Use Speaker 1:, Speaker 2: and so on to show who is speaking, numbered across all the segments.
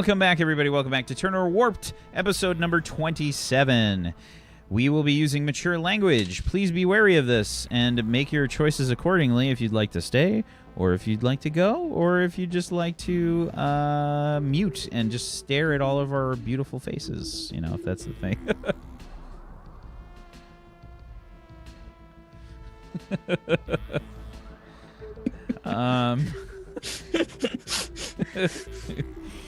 Speaker 1: Welcome back, everybody. Welcome back to Turner Warped, episode number 27. We will be using mature language. Please be wary of this and make your choices accordingly if you'd like to stay, or if you'd like to go, or if you'd just like to mute and just stare at all of our beautiful faces, you know, if that's the thing.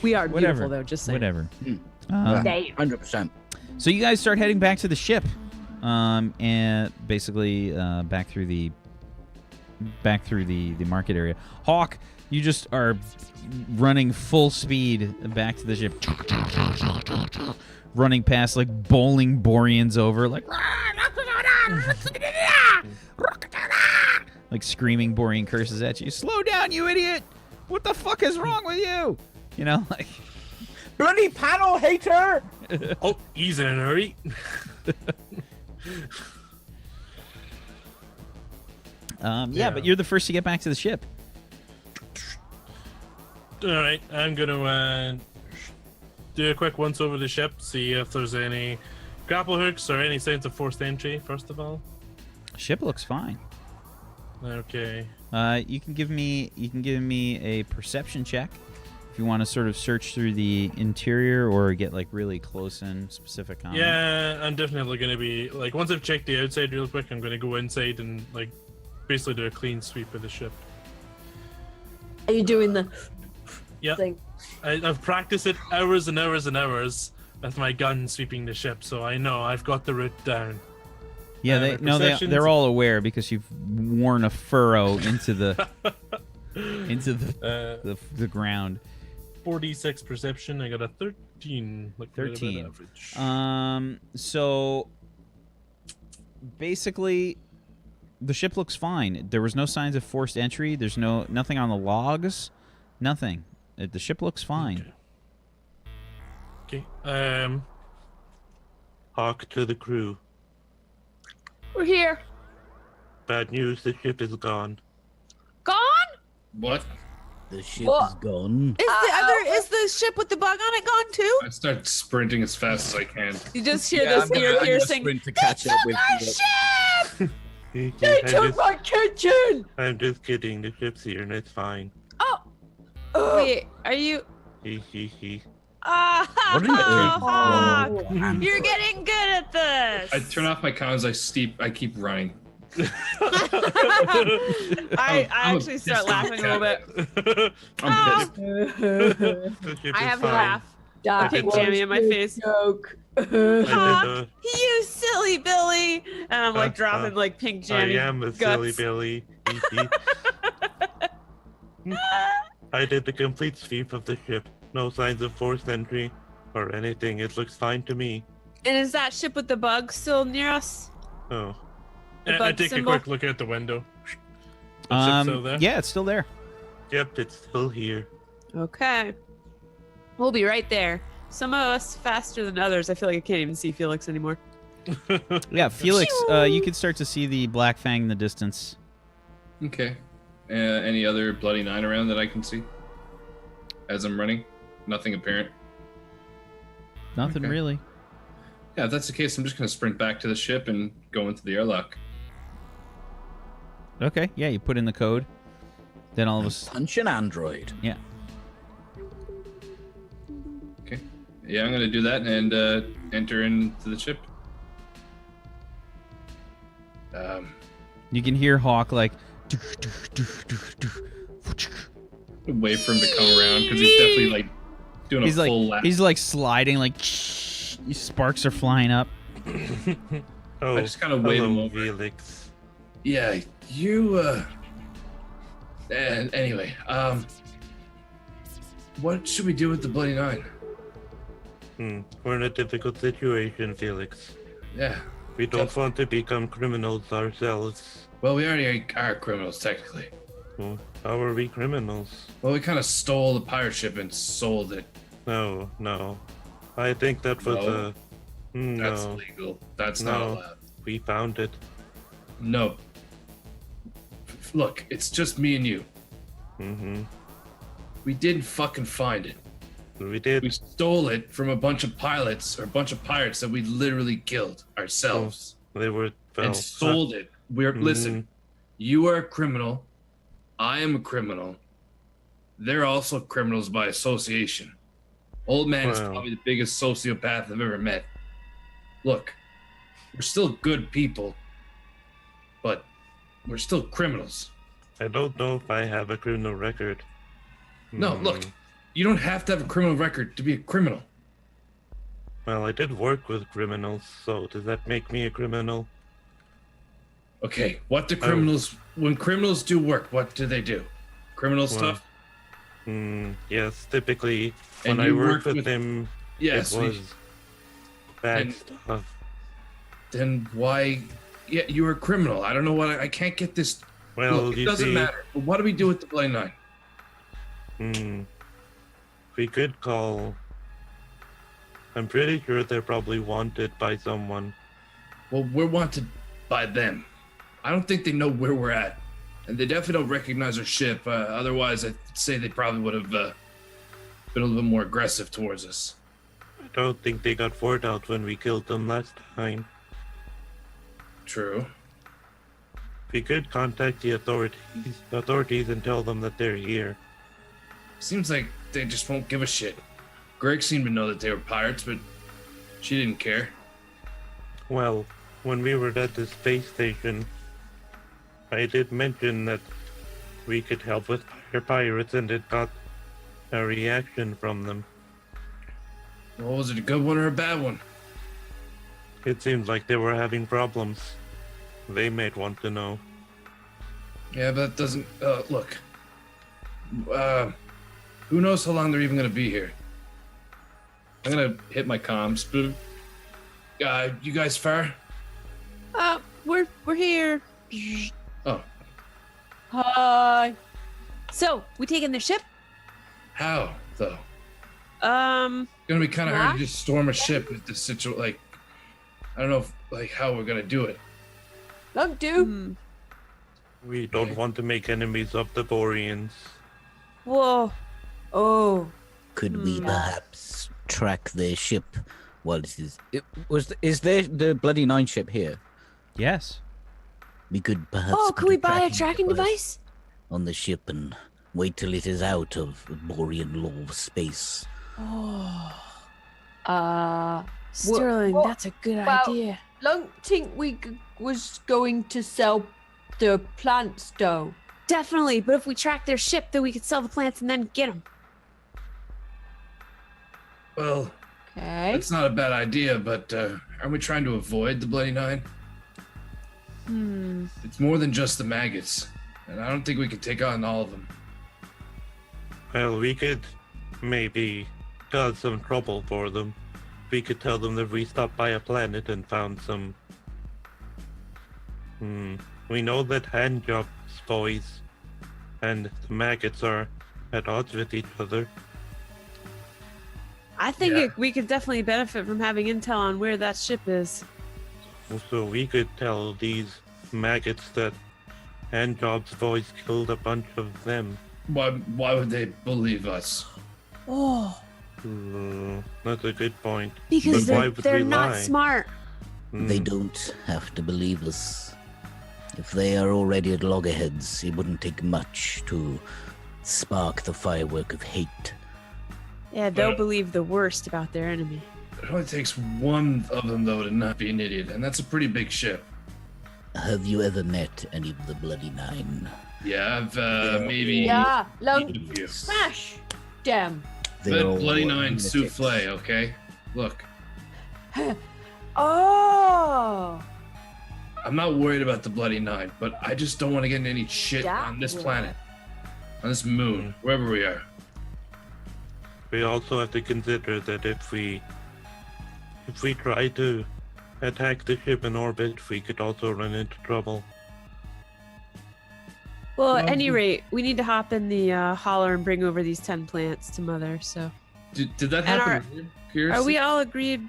Speaker 2: We are
Speaker 1: Whatever.
Speaker 2: beautiful, though, just saying.
Speaker 1: Whatever.
Speaker 3: 100%.
Speaker 1: So you guys start heading back to the ship, and basically back through the market area. H.A.W.K, you just are running full speed back to the ship, running past like bowling Borians over, like screaming Borian curses at you. Slow down, you idiot! What the fuck is wrong with you? You know, like
Speaker 3: Bloody panel hater!
Speaker 4: Oh, he's in a hurry.
Speaker 1: yeah, but you're the first to get back to the ship.
Speaker 4: All right, I'm gonna do a quick once over the ship, see if there's any grapple hooks or any signs of forced entry. First of all,
Speaker 1: Ship looks fine.
Speaker 4: Okay.
Speaker 1: You can give me a perception check if you want to sort of search through the interior or get like really close in specific on it.
Speaker 4: Yeah, I'm definitely gonna be like once I've checked the outside real quick, I'm gonna go inside and like basically do a clean sweep of the ship.
Speaker 2: Are you doing the
Speaker 4: Yeah,
Speaker 2: thing?
Speaker 4: I've practiced it hours and hours and hours with my gun sweeping the ship, so I know I've got the route down.
Speaker 1: Yeah, they're all aware because you've worn a furrow into the the ground.
Speaker 4: 46 perception. I got a 13. Like
Speaker 1: 13.
Speaker 4: Average.
Speaker 1: So basically, the ship looks fine. There was no signs of forced entry. There's nothing on the logs. Nothing. The ship looks fine.
Speaker 4: Okay. Hawk to the crew.
Speaker 2: We're here.
Speaker 4: Bad news. The ship is gone.
Speaker 2: Gone?
Speaker 5: What?
Speaker 3: The ship
Speaker 2: What?
Speaker 3: is gone.
Speaker 6: Is the ship with the bug on it gone too?
Speaker 5: I start sprinting as fast as I can.
Speaker 6: You just hear
Speaker 3: I'm
Speaker 6: this
Speaker 3: gonna
Speaker 6: ear piercing.
Speaker 3: sprint to catch up with you.
Speaker 2: They took my kitchen!
Speaker 4: I'm just kidding. The ship's here and it's fine.
Speaker 6: Wait, are you?
Speaker 4: He.
Speaker 6: Ah,
Speaker 3: What are you doing?
Speaker 6: Hawk, you're getting good at this.
Speaker 5: I turn off my comms. I keep running.
Speaker 6: I
Speaker 5: I'm a
Speaker 6: actually start
Speaker 5: pissed
Speaker 6: laughing a little bit.
Speaker 5: I'm pissed.
Speaker 4: The ship
Speaker 6: I
Speaker 4: is
Speaker 6: have a
Speaker 4: fine.
Speaker 6: laugh.
Speaker 2: That
Speaker 6: Pink
Speaker 2: was
Speaker 6: jammy in my
Speaker 2: the
Speaker 6: face.
Speaker 2: joke.
Speaker 6: Hawk, you silly Billy! And I'm like dropping like pink
Speaker 4: I
Speaker 6: jammy
Speaker 4: am a
Speaker 6: guts.
Speaker 4: silly Billy. I did the complete sweep of the ship. No signs of forced entry or anything. It looks fine to me.
Speaker 6: And is that ship with the bug still near us?
Speaker 4: Oh.
Speaker 6: The
Speaker 4: I
Speaker 6: bug
Speaker 4: take
Speaker 6: symbol?
Speaker 4: a quick look out the window. The ship's still there?
Speaker 1: Yeah, it's still there.
Speaker 4: Yep, it's still here.
Speaker 6: Okay. We'll be right there. Some of us faster than others. I feel like I can't even see Felix anymore.
Speaker 1: Yeah, Felix, you can start to see the Black Fang in the distance.
Speaker 5: Okay. Any other bloody nine around that I can see as I'm running? Nothing apparent.
Speaker 1: Nothing
Speaker 5: Okay.
Speaker 1: really.
Speaker 5: Yeah, if that's the case, I'm just gonna sprint back to the ship and go into the airlock.
Speaker 1: Okay, yeah, you put in the code. Then all of us.
Speaker 3: Punch an android.
Speaker 1: Yeah.
Speaker 5: Okay. Yeah, I'm gonna do that and enter into the ship.
Speaker 1: You can hear H.A.W.K like.
Speaker 5: Wait for him to come around because he's definitely like doing a
Speaker 1: He's like
Speaker 5: full lap.
Speaker 1: he's like sliding like sparks are flying up.
Speaker 4: Oh,
Speaker 5: I just kind of wave him
Speaker 4: hello,
Speaker 5: over.
Speaker 4: Felix.
Speaker 5: Yeah, you. And anyway, what should we do with the bloody nine?
Speaker 4: We're in a difficult situation, Felix.
Speaker 5: Yeah.
Speaker 4: We don't want to become criminals ourselves.
Speaker 5: Well, we already are criminals technically.
Speaker 4: Well, how are we criminals?
Speaker 5: Well, we kind of stole the pirate ship and sold it.
Speaker 4: No. I think that was
Speaker 5: No. That's
Speaker 4: no.
Speaker 5: illegal. That's not
Speaker 4: No.
Speaker 5: allowed.
Speaker 4: We found it.
Speaker 5: No. Look, it's just me and you.
Speaker 4: Mm-hmm.
Speaker 5: We didn't fucking find it. We did.
Speaker 7: We stole it from a bunch of pilots or a bunch of pirates that we literally killed ourselves
Speaker 5: They were
Speaker 7: and sold it. Listen, you are a criminal. I am a criminal. They're also criminals by association. Old man is probably the biggest sociopath I've ever met. Look, we're still good people, but we're still criminals.
Speaker 5: I don't know if I have a criminal record.
Speaker 7: No, look, you don't have to have a criminal record to be a criminal.
Speaker 5: Well, I did work with criminals, so does that make me a criminal?
Speaker 7: Okay, what do criminals, when criminals do work, what do they do? Criminal stuff?
Speaker 5: Yes, typically when
Speaker 7: And
Speaker 5: I
Speaker 7: you
Speaker 5: worked
Speaker 7: worked
Speaker 5: with them,
Speaker 7: Yes.
Speaker 5: it was bad
Speaker 7: and-
Speaker 5: stuff.
Speaker 7: Then why? Yeah, you were a criminal. I don't know what I can't get this.
Speaker 5: Well,
Speaker 7: Look, it
Speaker 5: you
Speaker 7: doesn't
Speaker 5: see,
Speaker 7: matter. But what do we do with the Bloody Nine?
Speaker 5: We could call. I'm pretty sure they're probably wanted by someone.
Speaker 7: Well, we're wanted by them. I don't think they know where we're at, and they definitely don't recognize our ship. Otherwise, I'd say they probably would have been a little bit more aggressive towards us.
Speaker 5: I don't think they got word out when we killed them last time.
Speaker 7: True.
Speaker 5: We could contact the authorities and tell them that they're here.
Speaker 7: Seems like they just won't give a shit. Greg seemed to know that they were pirates, but she didn't care.
Speaker 5: Well, when we were at the space station, I did mention that we could help with pirates, and it got a reaction from them.
Speaker 7: Well, was it a good one or a bad one?
Speaker 5: It seems like they were having problems. They might want to know.
Speaker 7: Yeah, but that doesn't. Look. Who knows how long they're even gonna be here? I'm gonna hit my comms. You guys far?
Speaker 6: We're here.
Speaker 7: Oh,
Speaker 2: Hi.
Speaker 6: So, we taking the ship?
Speaker 7: how though?
Speaker 6: Um,
Speaker 7: It's gonna be kind of hard to just storm a ship with this situation. Like, I don't know how we're gonna do it.
Speaker 2: Lunk do.
Speaker 6: hmm.
Speaker 5: We don't want to make enemies of the Boreans.
Speaker 6: Whoa.
Speaker 2: Oh.
Speaker 3: Could we perhaps track their ship while it is? Is there the Bloody Nine ship here?
Speaker 1: Yes.
Speaker 3: We could perhaps.
Speaker 2: Oh,
Speaker 3: put
Speaker 2: can we buy a tracking device?
Speaker 3: on the ship and wait till it is out of Borean law space?
Speaker 6: Sterling,
Speaker 2: what
Speaker 6: that's a good
Speaker 2: about-
Speaker 6: idea.
Speaker 2: Lunk think we was going to sell the plants though.
Speaker 6: Definitely, but if we track their ship, then we could sell the plants and then get them.
Speaker 7: Well,
Speaker 2: Okay.
Speaker 7: it's not a bad idea, but aren't we trying to avoid the Bloody Nine? It's more than just the maggots, and I don't think we can take on all of them.
Speaker 5: Well, we could maybe cause some trouble for them. We could tell them that we stopped by a planet and found some. We know that H.A.W.K's boys and the maggots are at odds with each other.
Speaker 6: I think
Speaker 7: Yeah.
Speaker 6: we could definitely benefit from having intel on where that ship is.
Speaker 5: So we could tell these maggots that H.A.W.K's boys killed a bunch of them.
Speaker 7: Why would they believe us?
Speaker 6: Oh,
Speaker 5: That's a good point.
Speaker 6: because
Speaker 5: But why
Speaker 6: they're,
Speaker 5: would
Speaker 6: they're
Speaker 5: we
Speaker 6: not
Speaker 5: lie?
Speaker 6: smart.
Speaker 3: They don't have to believe us. If they are already at loggerheads, it wouldn't take much to spark the firework of hate.
Speaker 6: Yeah, they'll believe the worst about their enemy.
Speaker 7: It only takes one of them, though, to not be an idiot, and that's a pretty big ship.
Speaker 3: Have you ever met any of the Bloody Nine?
Speaker 7: Yeah, I've maybe.
Speaker 2: Yeah. Lunk
Speaker 7: You.
Speaker 2: smash them.
Speaker 3: They're all
Speaker 7: Bloody Nine
Speaker 3: lunatics.
Speaker 7: souffle, okay? Look,
Speaker 2: Oh.
Speaker 7: I'm not worried about the Bloody Nine, but I just don't want to get in any shit
Speaker 2: That
Speaker 7: on this
Speaker 2: way.
Speaker 7: planet, on this moon, wherever we are.
Speaker 5: We also have to consider that if we try to attack the ship in orbit, we could also run into trouble.
Speaker 6: Well, at any rate, we need to hop in the holler and bring over these 10 plants to Mother, so.
Speaker 7: Did that
Speaker 6: And
Speaker 7: happen? Curious?
Speaker 6: Are we all agreed?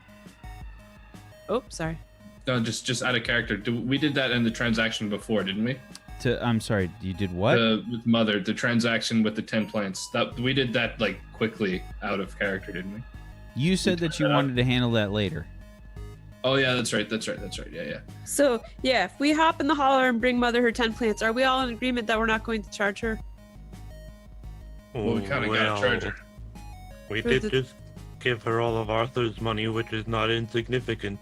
Speaker 6: Oh, sorry.
Speaker 7: No, just out of character. We did that in the transaction before, didn't we?
Speaker 1: I'm sorry, you did what?
Speaker 7: With Mother, the transaction with the 10 plants. That we did that like quickly out of character, didn't we?
Speaker 1: You said that you wanted to handle that later.
Speaker 7: Oh yeah, that's right. Yeah.
Speaker 6: So, yeah, if we hop in the holler and bring Mother her 10 plants, are we all in agreement that we're not going to charge her?
Speaker 7: Well, we kind of got to charge her.
Speaker 5: We did just give her all of Arthur's money, which is not insignificant.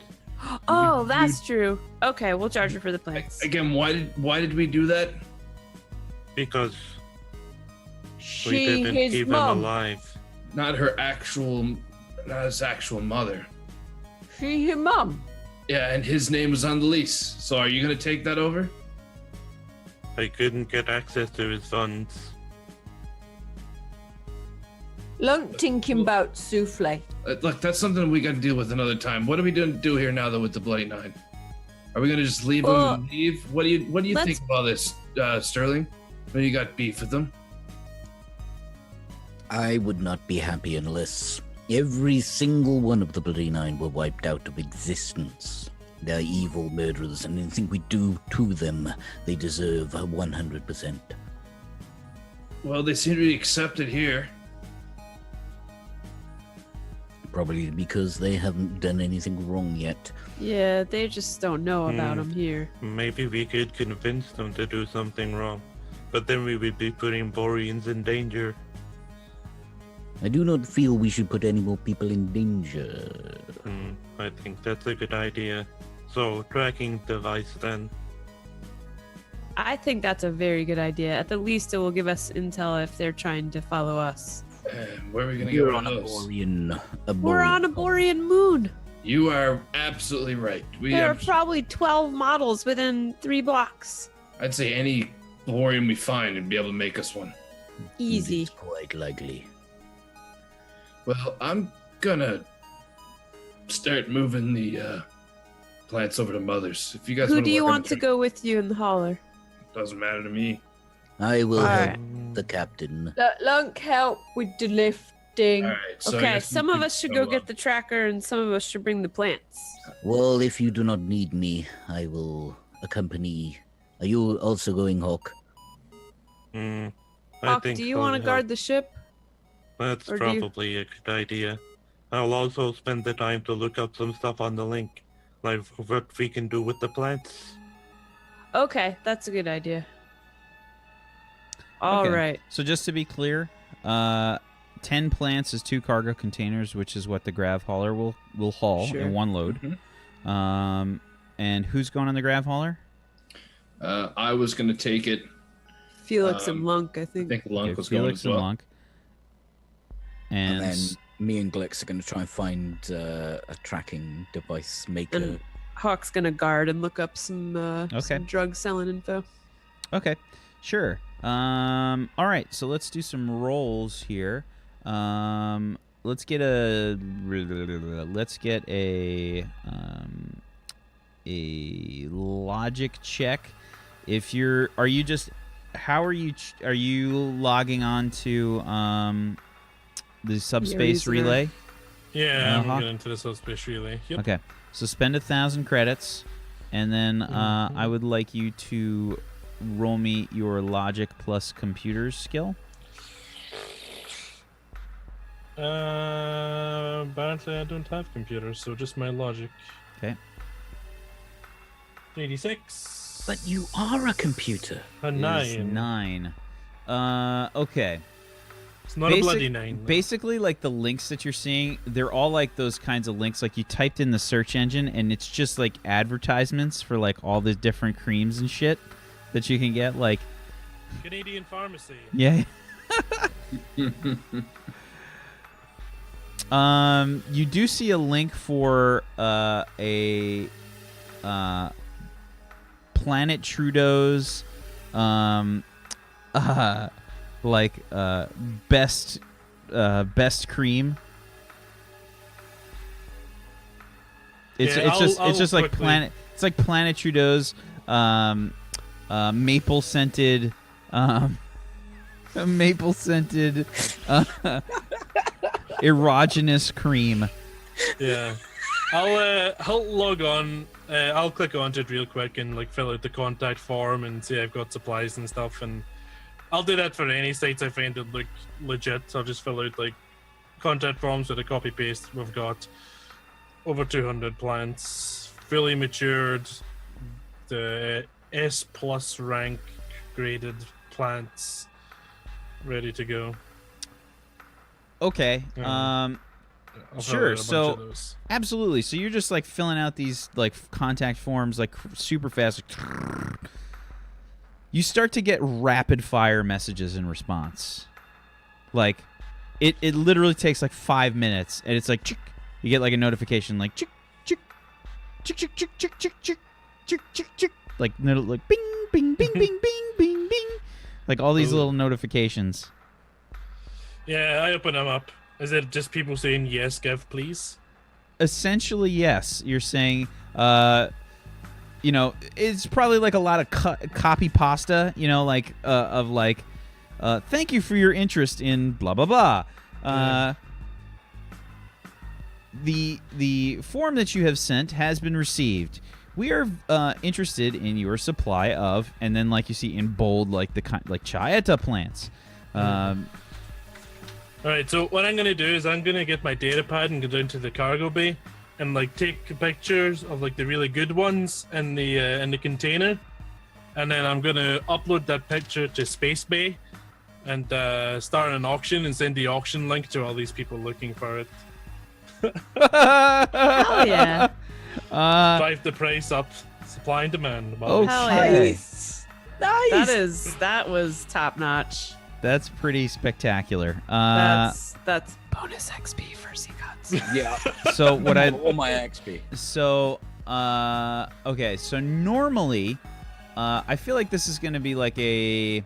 Speaker 6: Oh, that's true. Okay, we'll charge her for the plants.
Speaker 7: Again, why did we do that?
Speaker 5: Because we
Speaker 2: She
Speaker 5: didn't
Speaker 2: his
Speaker 5: keep him
Speaker 2: mum.
Speaker 5: alive.
Speaker 7: Not his actual mother.
Speaker 2: She his mum.
Speaker 7: Yeah, and his name was on the lease. So are you gonna take that over?
Speaker 5: I couldn't get access to his funds.
Speaker 2: Lunk thinking about souffle.
Speaker 7: Look, that's something we got to deal with another time. What are we going to do here now, though, with the Bloody Nine? Are we going to just leave them and leave? What do you think of all this, Sterling? When you got beef with them?
Speaker 3: I would not be happy unless every single one of the Bloody Nine were wiped out of existence. They're evil murderers, and anything we do to them, they deserve 100%.
Speaker 7: Well, they seem to be accepted here.
Speaker 3: Probably because they haven't done anything wrong yet.
Speaker 6: Yeah, they just don't know about them here.
Speaker 5: Maybe we could convince them to do something wrong, but then we would be putting Boreans in danger.
Speaker 3: I do not feel we should put any more people in danger.
Speaker 5: I think that's a good idea. So, tracking device then.
Speaker 6: I think that's a very good idea. At the least, it will give us intel if they're trying to follow us.
Speaker 7: Where are we going to get
Speaker 3: We're
Speaker 7: on
Speaker 3: on a
Speaker 7: those?
Speaker 6: We're on a Borean moon.
Speaker 7: You are absolutely right.
Speaker 6: There are probably 12 models within 3 blocks.
Speaker 7: I'd say any Borian we find would be able to make us one.
Speaker 6: Easy.
Speaker 3: It's quite likely.
Speaker 7: Well, I'm gonna start moving the plants over to Mother's. If you guys
Speaker 6: Who
Speaker 7: wanna
Speaker 6: do you
Speaker 7: work on
Speaker 6: want
Speaker 7: the
Speaker 6: to go with you in the holler?
Speaker 7: Doesn't matter to me.
Speaker 3: I will
Speaker 6: Alright.
Speaker 3: help the captain.
Speaker 2: Let Lunk help with the lifting.
Speaker 7: All right. So I
Speaker 6: Okay,
Speaker 7: guess
Speaker 6: some
Speaker 7: we
Speaker 6: of
Speaker 7: can
Speaker 6: us should go
Speaker 7: go,
Speaker 6: get the tracker and some of us should bring the plants.
Speaker 3: Well, if you do not need me, I will accompany. Are you also going, Hawk?
Speaker 5: I
Speaker 6: Hawk,
Speaker 5: think
Speaker 6: do you
Speaker 5: so,
Speaker 6: want to
Speaker 5: yeah.
Speaker 6: guard the ship?
Speaker 5: That's
Speaker 6: or do you-
Speaker 5: probably a good idea. I'll also spend the time to look up some stuff on the link, like what we can do with the plants.
Speaker 6: Okay, that's a good idea. All
Speaker 1: Okay.
Speaker 6: right.
Speaker 1: So just to be clear, 10 plants is 2 cargo containers, which is what the grav hauler will haul
Speaker 6: Sure.
Speaker 1: in one load. And who's going on the grav hauler?
Speaker 7: I was gonna take it.
Speaker 6: Felix and Lunk, I
Speaker 7: I
Speaker 6: think.
Speaker 7: think Lunk
Speaker 1: Okay,
Speaker 7: was going
Speaker 1: Felix
Speaker 7: as well.
Speaker 1: and Lunk.
Speaker 3: And
Speaker 1: And
Speaker 3: then me and Glex are going to try and find a tracking device maker.
Speaker 6: And Hawk's gonna guard and look up some drug selling info.
Speaker 1: okay, sure. All right, so let's do some rolls here. Let's get a logic check. If you're, are you logging on to the subspace
Speaker 6: user.
Speaker 1: relay?
Speaker 4: Yeah, I'm
Speaker 1: Hawk?
Speaker 4: getting into the subspace relay. Yep.
Speaker 1: Okay, so spend 1,000 credits, and then I would like you to roll me your logic plus computers skill.
Speaker 4: Apparently I don't have computers, so just my logic.
Speaker 1: Okay.
Speaker 4: 86.
Speaker 3: But you are a computer.
Speaker 4: A
Speaker 1: Is
Speaker 4: 9.
Speaker 1: 9. Okay.
Speaker 4: It's not a bloody 9. though.
Speaker 1: Basically, like the links that you're seeing, they're all like those kinds of links. Like you typed in the search engine, and it's just like advertisements for like all the different creams and shit that you can get. Like,
Speaker 4: Canadian pharmacy.
Speaker 1: yeah. You do see a link for a Planet Trudeau's best cream. It's
Speaker 4: Yeah,
Speaker 1: it's just like
Speaker 4: quickly-
Speaker 1: Planet Trudeau's maple scented erogenous cream.
Speaker 4: Yeah. I'll log on I'll click onto it real quick and like fill out the contact form and see I've got supplies and stuff, and I'll do that for any sites I find that look legit. I'll just fill out like contact forms with a copy paste. We've got over 200 plants, fully matured, the S+ rank graded plants, ready to go.
Speaker 1: Okay.
Speaker 4: I'll
Speaker 1: Sure.
Speaker 4: fill out a bunch of
Speaker 1: So
Speaker 4: those.
Speaker 1: absolutely. So you're just like filling out these like contact forms like super fast. You start to get rapid fire messages in response. Like it literally takes like 5 minutes, and it's like chick. You get like a notification like chick chick chick chick chick chick chick chick chick chick chick, like like bing bing bing bing bing bing bing, like all these
Speaker 4: Ooh.
Speaker 1: little notifications.
Speaker 4: Yeah, I open them up. Is it just people saying yes, Gav, please?
Speaker 1: Essentially, yes. You're saying, you know, it's probably like a lot of copy pasta, you know, like of like, thank you for your interest in blah blah blah. The form that you have sent has been received. We are interested in your supply of, and then like you see in bold, like the like H.A.W.K plants.
Speaker 4: All right, so what I'm gonna do is I'm gonna get my data pad and go down to the cargo bay, and like take pictures of like the really good ones in the container, and then I'm gonna upload that picture to Space Bay, and start an auction and send the auction link to all these people looking for it.
Speaker 6: Hell yeah.
Speaker 4: Drive the price up, supply and demand.
Speaker 1: Oh,
Speaker 6: Hell
Speaker 1: okay.
Speaker 6: yeah. That was top notch.
Speaker 1: That's pretty spectacular.
Speaker 6: That's bonus XP for Seacots.
Speaker 3: Yeah.
Speaker 1: So what I
Speaker 3: All my XP.
Speaker 1: so okay, so normally I feel like this is going to be like a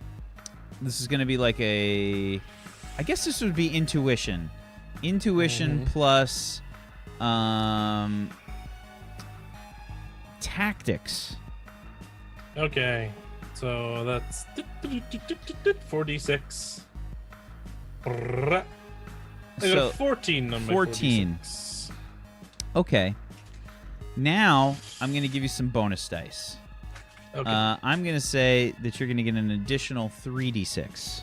Speaker 1: I guess this would be intuition plus tactics.
Speaker 4: Okay, so that's 4d6. I
Speaker 1: So,
Speaker 4: got 14 on my
Speaker 1: 14.
Speaker 4: 4d6.
Speaker 1: Okay. Now I'm going to give you some bonus dice.
Speaker 4: Okay.
Speaker 1: I'm going to say that you're going to get an additional 3d6.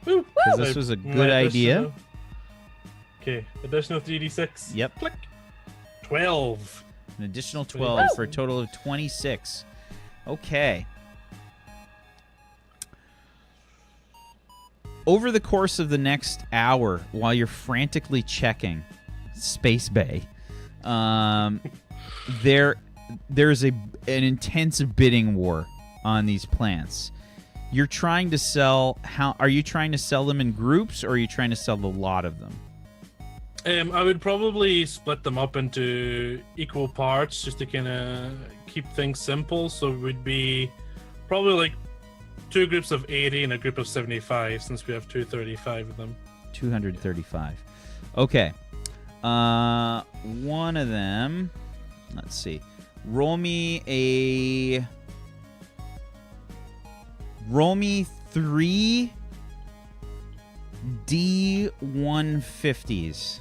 Speaker 4: Woo!
Speaker 1: Because this was a good idea.
Speaker 4: Okay, additional 3d6.
Speaker 1: Yep.
Speaker 4: Click. 12.
Speaker 1: An additional 12 for a total of 26. Okay. Over the course of the next hour, while you're frantically checking Space Bay, there's an intense bidding war on these plants. You're trying to sell. Are you trying to sell them in groups, or are you trying to sell a lot of them?
Speaker 4: I would probably split them up into equal parts just to kind of keep things simple. So it would be probably like 2 groups of 80 and a group of 75, since we have 235 of them.
Speaker 1: 235. Okay. One of them. Let's see. Roll me 3 D150s.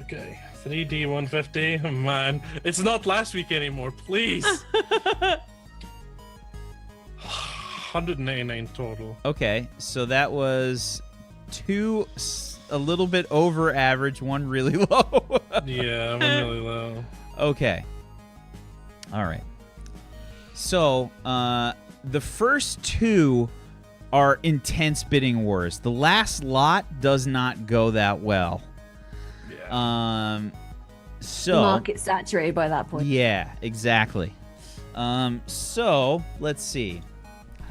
Speaker 4: Okay, 3D 150. Oh, man, it's not last week anymore. Please. 199 total.
Speaker 1: Okay, so that was 2 a little bit over average, 1 really low.
Speaker 4: Yeah, I'm really low.
Speaker 1: Okay. All right. So, the first 2 are intense bidding wars. The last lot does not go that well.
Speaker 4: Yeah.
Speaker 1: So
Speaker 2: The market's saturated by that point.
Speaker 1: yeah, exactly. So let's see.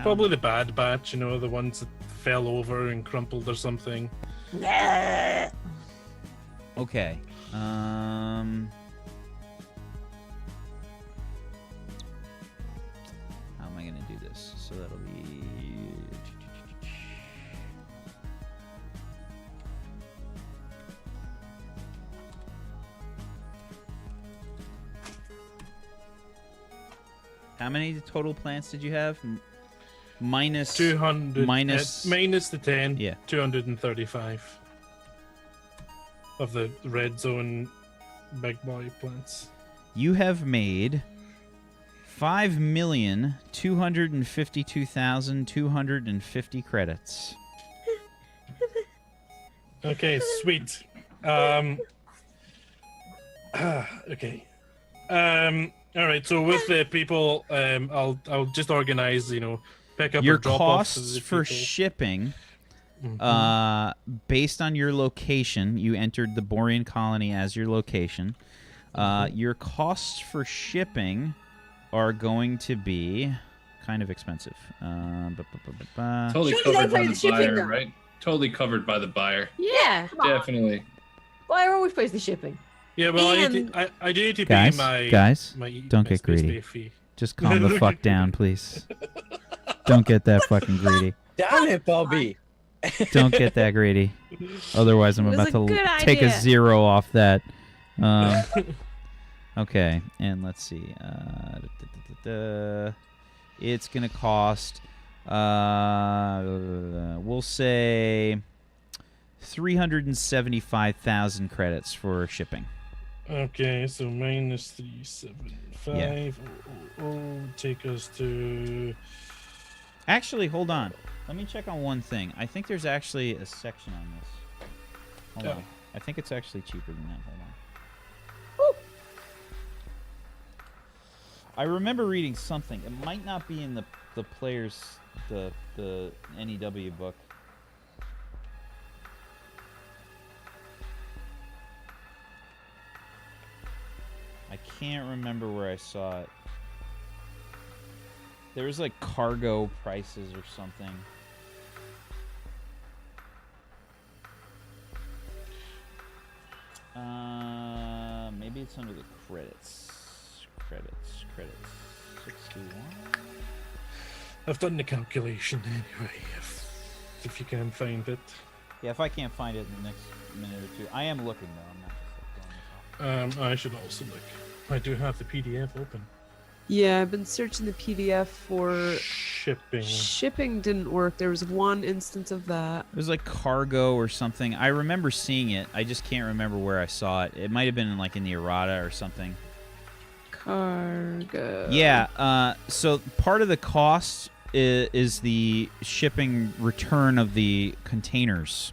Speaker 4: Probably the bad batch, the ones that fell over and crumpled or something.
Speaker 1: Okay. How am I going to do this? So that'll be... How many total plants did you have? Minus
Speaker 4: 200.
Speaker 1: minus
Speaker 4: minus the 10.
Speaker 1: Yeah.
Speaker 4: 235 of the red zone big boy plants.
Speaker 1: You have made 5,252,250 credits.
Speaker 4: Okay, sweet. Okay. All right. So with the people, I'll just organize. Pick up
Speaker 1: Your
Speaker 4: or drop off
Speaker 1: costs
Speaker 4: the
Speaker 1: for
Speaker 4: people.
Speaker 1: shipping, based on your location, you entered the Borean colony as your location. Your costs for shipping are going to be kind of expensive.
Speaker 7: Totally
Speaker 2: Surely
Speaker 7: covered
Speaker 2: they pay
Speaker 7: by
Speaker 2: the
Speaker 7: the
Speaker 2: shipping,
Speaker 7: buyer,
Speaker 2: though.
Speaker 7: right? Totally covered by the buyer.
Speaker 6: Yeah.
Speaker 2: Come on.
Speaker 7: Definitely.
Speaker 2: Why are always pays the shipping?
Speaker 4: Yeah, well, I do need to pay
Speaker 1: Guys,
Speaker 4: my
Speaker 1: don't
Speaker 4: my
Speaker 1: get
Speaker 4: space
Speaker 1: greedy.
Speaker 4: bay fee.
Speaker 1: Just calm the fuck down, please. Don't get that fucking greedy.
Speaker 8: Damn it, Bobby.
Speaker 1: Don't get that greedy. Otherwise, I'm
Speaker 6: It was
Speaker 1: about
Speaker 6: a
Speaker 1: to
Speaker 6: good
Speaker 1: take a
Speaker 6: idea.
Speaker 1: 0 off that. Okay, and let's see. It's going to cost, we'll say, 375,000 credits for shipping.
Speaker 4: Okay, so minus 375 take us to.
Speaker 1: Actually, hold on. Let me check on one thing. I think there's actually a section on this. Hold on. I think it's actually cheaper than that. Hold on. I remember reading something. It might not be in the player's the n.e.w book. I can't remember where I saw it. There was like cargo prices or something. Maybe it's under the credits. Credits. 61.
Speaker 4: I've done the calculation anyway. If you can find it.
Speaker 1: Yeah, if I can't find it in the next minute or two, I am looking though. I'm not just like throwing this off.
Speaker 4: I should also look. I do have the PDF open.
Speaker 6: Yeah, I've been searching the PDF for
Speaker 4: Shipping.
Speaker 6: shipping. Didn't work. There was one instance of that.
Speaker 1: It was like cargo or something. I remember seeing it. I just can't remember where I saw it. It might have been in, like in the errata or something.
Speaker 6: Cargo.
Speaker 1: Yeah. So part of the cost is the shipping return of the containers.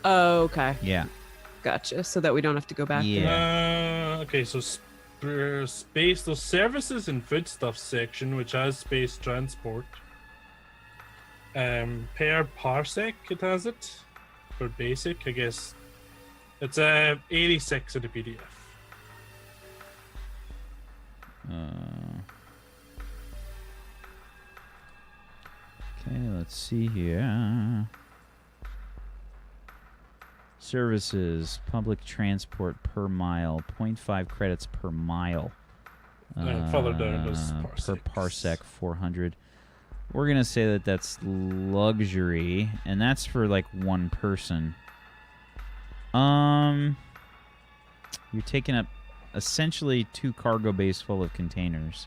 Speaker 6: Oh, okay.
Speaker 1: Yeah.
Speaker 6: Gotcha. So that we don't have to go back.
Speaker 1: Yeah.
Speaker 4: Okay, so space, the services and foodstuffs section, which has space transport. Per parsec, it has it for basic, I guess. It's 86 in the PDF.
Speaker 1: Okay, let's see here. Services, public transport per mile, 0.5 credits per mile.
Speaker 4: Further down is
Speaker 1: Per
Speaker 4: parsecs.
Speaker 1: parsec, 400. We're going to say that that's luxury, and that's for like one person. You're taking up essentially 2 cargo bays full of containers.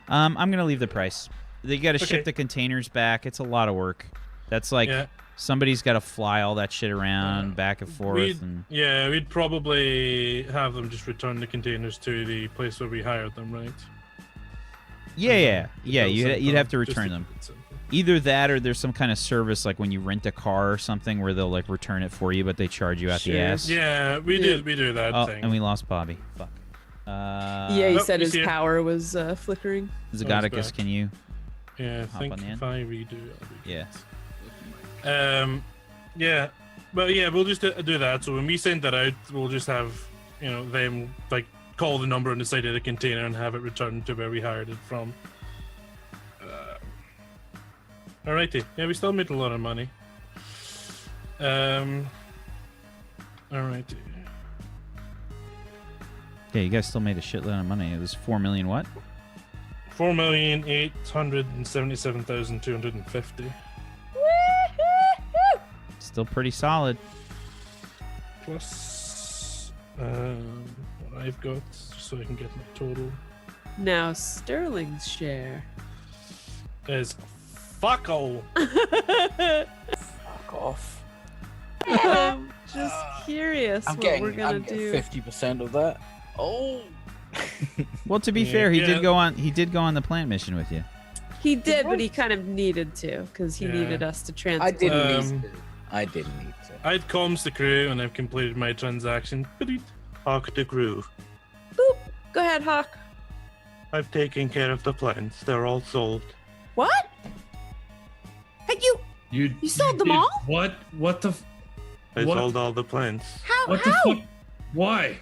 Speaker 1: I'm going to leave the price. They got to ship the containers back. It's a lot of work. That's like somebody's got to fly all that shit around back and forth.
Speaker 4: We'd probably have them just return the containers to the place where we hired them, right?
Speaker 1: Yeah. You'd have to return them. Either that or there's some kind of service like when you rent a car or something where they'll like return it for you, but they charge you out the ass.
Speaker 4: Yeah, we do that thing.
Speaker 1: And we lost Bobby. Fuck.
Speaker 6: Yeah, he said his power was flickering.
Speaker 1: Zagaticus, can you?
Speaker 4: Yeah, I
Speaker 1: hop
Speaker 4: think
Speaker 1: on the
Speaker 4: if
Speaker 1: end?
Speaker 4: I redo, I'll be
Speaker 1: Yeah.
Speaker 4: Yeah, but yeah, we'll just do that. So when we send that out, we'll just have them like call the number on the side of the container and have it returned to where we hired it from. Alrighty, yeah, we still made a lot of money. Alrighty.
Speaker 1: Yeah, you guys still made a shitload of money. It was 4 million what?
Speaker 4: 4,877,250.
Speaker 1: Still pretty solid.
Speaker 4: Plus what I've got, just so I can get my total.
Speaker 6: Now Sterling's share.
Speaker 4: Is fuck all.
Speaker 8: Fuck off.
Speaker 6: I'm just curious
Speaker 8: I'm
Speaker 6: what
Speaker 8: getting,
Speaker 6: we're gonna
Speaker 8: I'm getting
Speaker 6: do.
Speaker 8: 50% of that. Oh,
Speaker 1: Well, to be fair, he did go on the plant mission with you.
Speaker 6: He did, but he kind of needed to because he needed us to transport.
Speaker 3: I didn't need to. I didn't need to.
Speaker 4: I'd comms the crew and I've completed my transaction.
Speaker 5: Hawk the crew.
Speaker 6: Boop. Go ahead, Hawk.
Speaker 5: I've taken care of the plants. They're all sold.
Speaker 6: What? Hey, you sold them
Speaker 7: did
Speaker 6: all?
Speaker 7: What? What the?
Speaker 5: I
Speaker 7: What?
Speaker 5: sold all the plants.
Speaker 7: What the fuck? Why?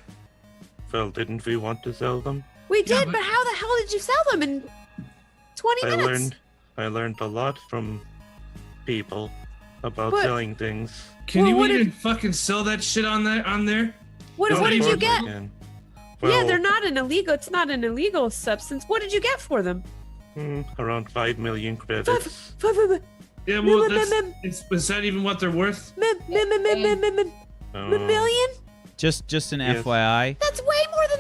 Speaker 5: Well, didn't we want to sell them?
Speaker 6: We
Speaker 7: Yeah,
Speaker 6: did,
Speaker 7: but-
Speaker 6: but how the hell did you sell them in 20 minutes?
Speaker 5: I learned a lot from people about
Speaker 6: But-
Speaker 5: selling things.
Speaker 7: Can
Speaker 6: Well,
Speaker 7: you
Speaker 6: what
Speaker 7: even fucking sell that shit on there?
Speaker 6: What
Speaker 7: Of
Speaker 6: did you
Speaker 5: course I
Speaker 6: get?
Speaker 5: can.
Speaker 6: Yeah,
Speaker 5: Well,
Speaker 6: they're not an illegal. It's not an illegal substance. What did you get for them?
Speaker 5: around 5 million credits.
Speaker 7: Yeah,
Speaker 6: Mim,
Speaker 7: well,
Speaker 6: mim, mim,
Speaker 7: is that even what they're worth?
Speaker 5: Oh,
Speaker 6: million?
Speaker 1: Just an
Speaker 5: Yes.
Speaker 1: FYI.
Speaker 6: That's way more than.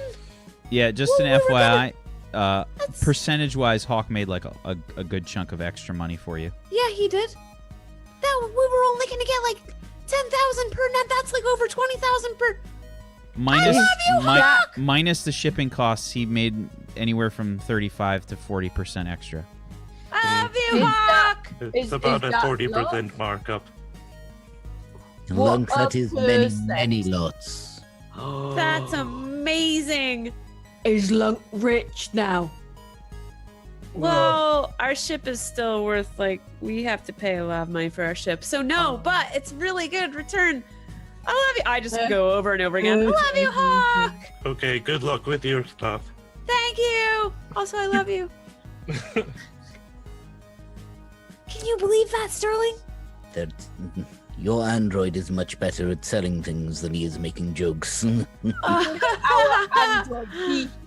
Speaker 1: Yeah, just
Speaker 6: Well,
Speaker 1: an
Speaker 6: we were
Speaker 1: FYI.
Speaker 6: That's...
Speaker 1: Percentage-wise, Hawk made like a good chunk of extra money for you.
Speaker 6: Yeah, he did. That we were only gonna get like 10,000 per net. That's like over 20,000 per.
Speaker 1: Minus,
Speaker 6: love you, Hawk!
Speaker 1: minus the shipping costs, he made anywhere from 35 to 40% extra.
Speaker 6: I love you,
Speaker 2: Is
Speaker 6: Hawk.
Speaker 5: It's
Speaker 2: Is
Speaker 5: about a
Speaker 2: that
Speaker 5: 40% markup.
Speaker 3: Lunk,
Speaker 2: What
Speaker 3: that
Speaker 2: a
Speaker 3: is many,
Speaker 2: percent.
Speaker 3: many lots.
Speaker 6: That's amazing.
Speaker 2: Is Lunk rich now?
Speaker 6: Well, our ship is still worth like we have to pay a lot of money for our ship. So no, but it's really good return. I love you. I just go over and over again. I love you, Hawk.
Speaker 5: Okay, good luck with your stuff.
Speaker 6: Thank you. Also, I love you. Can you believe that, Sterling?
Speaker 3: That your android is much better at selling things than he is making jokes.
Speaker 2: Our android.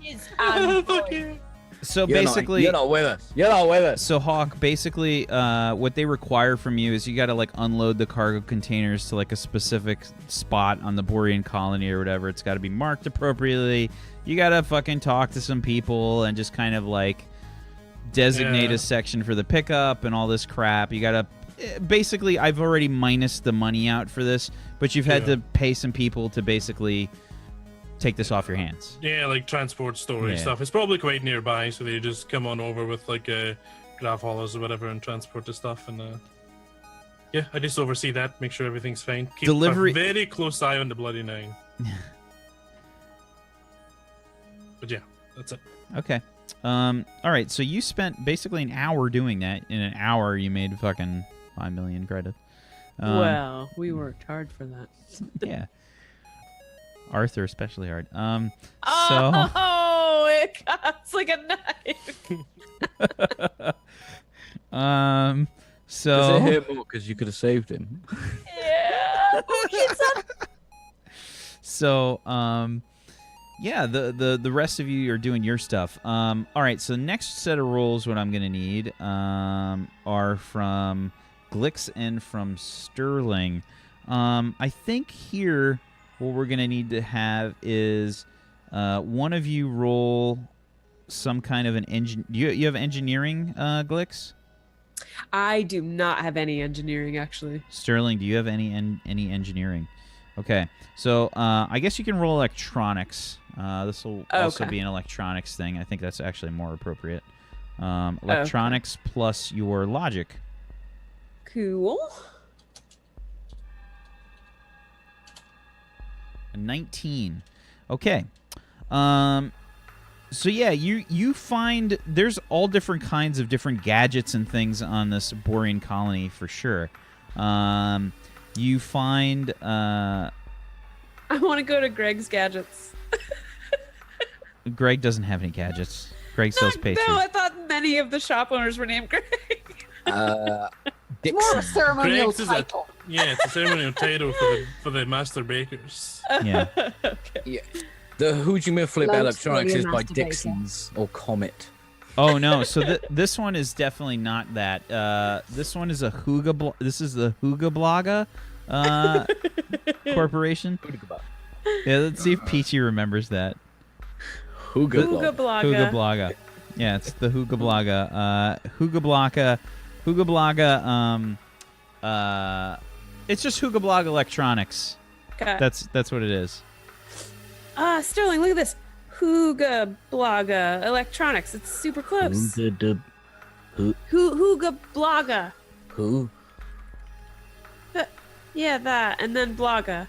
Speaker 2: He is android.
Speaker 1: So
Speaker 3: You're
Speaker 1: basically,
Speaker 3: you're not with us. You're not with us.
Speaker 1: so Hawk, basically, what they require from you is you got to like unload the cargo containers to like a specific spot on the Borean colony or whatever. It's got to be marked appropriately. You got to fucking talk to some people and just kind of like designate
Speaker 4: Yeah.
Speaker 1: a section for the pickup and all this crap. You got to basically, I've already minused the money out for this, but you've had
Speaker 4: Yeah.
Speaker 1: to pay some people to basically take this off your hands.
Speaker 4: Yeah, like transport storage
Speaker 1: Yeah.
Speaker 4: stuff. It's probably quite nearby, so they just come on over with like a graph haulers or whatever and transport the stuff. And yeah, I just oversee that, make sure everything's fine. Keep
Speaker 1: Delivery-
Speaker 4: a very close eye on the bloody nine. But yeah, that's it.
Speaker 1: Okay. All right. So you spent basically an hour doing that. In an hour, you made fucking 5 million credits.
Speaker 6: Well, we worked hard for that.
Speaker 1: Yeah. Arthur especially hard.
Speaker 6: Oh, it cuts like a knife.
Speaker 1: So
Speaker 3: Does it hurt more because you could have saved him?
Speaker 6: Yeah.
Speaker 1: So, yeah, the rest of you are doing your stuff. All right, so next set of rules, what I'm gonna need, are from Glix and from Sterling. I think here what we're gonna need to have is one of you roll some kind of an engine. You have engineering, Glix?
Speaker 6: I do not have any engineering, actually.
Speaker 1: Sterling, do you have any engineering? Okay, so I guess you can roll electronics. This will also
Speaker 6: Okay.
Speaker 1: be an electronics thing. I think that's actually more appropriate. Electronics plus your logic.
Speaker 6: Cool.
Speaker 1: A 19. Okay. So yeah, you find there's all different kinds of different gadgets and things on this Borean colony for sure. You find
Speaker 6: I want to go to Greg's gadgets.
Speaker 1: Greg doesn't have any gadgets. Greg sells pastries.
Speaker 6: No, I thought many of the shop owners were named Greg.
Speaker 2: More
Speaker 3: Dixon.
Speaker 2: a ceremonial
Speaker 4: Greg's is a-
Speaker 2: title.
Speaker 4: Yeah, it's a ceremonial title for the master bakers.
Speaker 1: Yeah.
Speaker 3: Yeah. The Hujima Flip
Speaker 2: Lunk's
Speaker 3: Electronics is
Speaker 2: William
Speaker 3: by
Speaker 2: Masturbator.
Speaker 3: Dixon's or Comet.
Speaker 1: Oh no! So this one is definitely not that. This one is a This is the H.A.W.K corporation. Yeah, let's see if Peachy remembers that.
Speaker 3: Huga.
Speaker 1: H.A.W.K. Yeah, it's the H.A.W.K. H.A.W.K. It's just H.A.W.K Electronics.
Speaker 6: Okay.
Speaker 1: That's what it is.
Speaker 6: Sterling, look at this. Hooga Blaga Electronics. It's super close.
Speaker 3: Hooga
Speaker 6: Hooga Blaga.
Speaker 3: who?
Speaker 6: Yeah, that. And then Blaga.